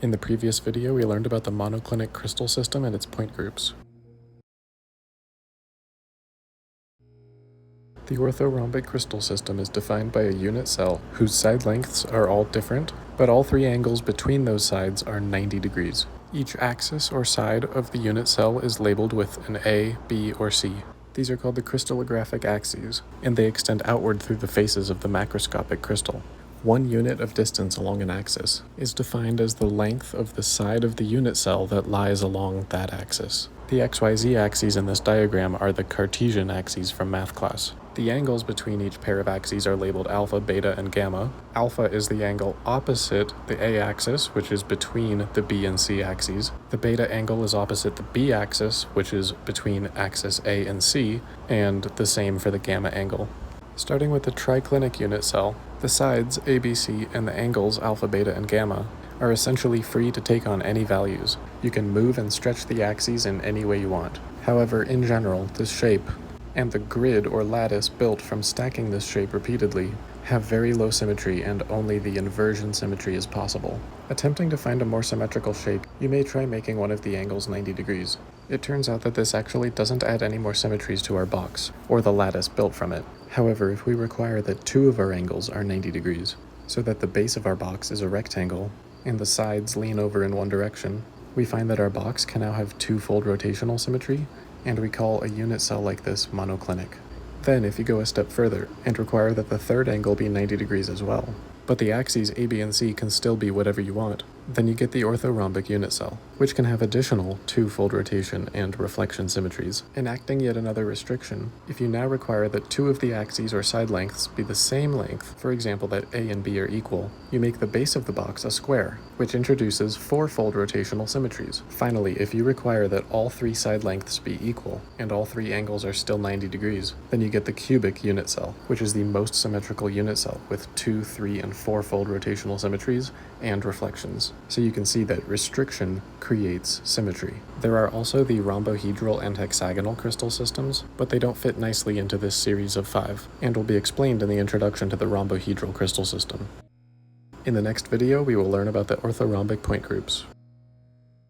In the previous video, we learned about the monoclinic crystal system and its point groups. The orthorhombic crystal system is defined by a unit cell whose side lengths are all different, but all three angles between those sides are 90 degrees. Each axis or side of the unit cell is labeled with an A, B, or C. These are called the crystallographic axes, and they extend outward through the faces of the macroscopic crystal. 1 unit of distance along an axis is defined as the length of the side of the unit cell that lies along that axis. The XYZ axes in this diagram are the Cartesian axes from math class. The angles between each pair of axes are labeled alpha, beta, and gamma. Alpha is the angle opposite the A axis, which is between the B and C axes. The beta angle is opposite the B axis, which is between axis A and C, and the same for the gamma angle. Starting with the triclinic unit cell, the sides ABC and the angles alpha, beta, and gamma are essentially free to take on any values. You can move and stretch the axes in any way you want. However, in general, this shape, and the grid or lattice built from stacking this shape repeatedly, have very low symmetry and only the inversion symmetry is possible. Attempting to find a more symmetrical shape, you may try making one of the angles 90 degrees. It turns out that this actually doesn't add any more symmetries to our box, or the lattice built from it. However, if we require that 2 of our angles are 90 degrees, so that the base of our box is a rectangle, and the sides lean over in one direction, we find that our box can now have 2-fold rotational symmetry, and we call a unit cell like this monoclinic. Then, if you go a step further, and require that the third angle be 90 degrees as well, but the axes A, B, and C can still be whatever you want, then you get the orthorhombic unit cell, which can have additional 2-fold rotation and reflection symmetries. Enacting yet another restriction, if you now require that 2 of the axes or side lengths be the same length, for example that A and B are equal, you make the base of the box a square, which introduces 4-fold rotational symmetries. Finally, if you require that all 3 side lengths be equal, and all 3 angles are still 90 degrees, then you get the cubic unit cell, which is the most symmetrical unit cell with 2, 3, and 4-fold rotational symmetries and reflections. So you can see that restriction creates symmetry. There are also the rhombohedral and hexagonal crystal systems, but they don't fit nicely into this series of 5, and will be explained in the introduction to the rhombohedral crystal system. In the next video, we will learn about the orthorhombic point groups.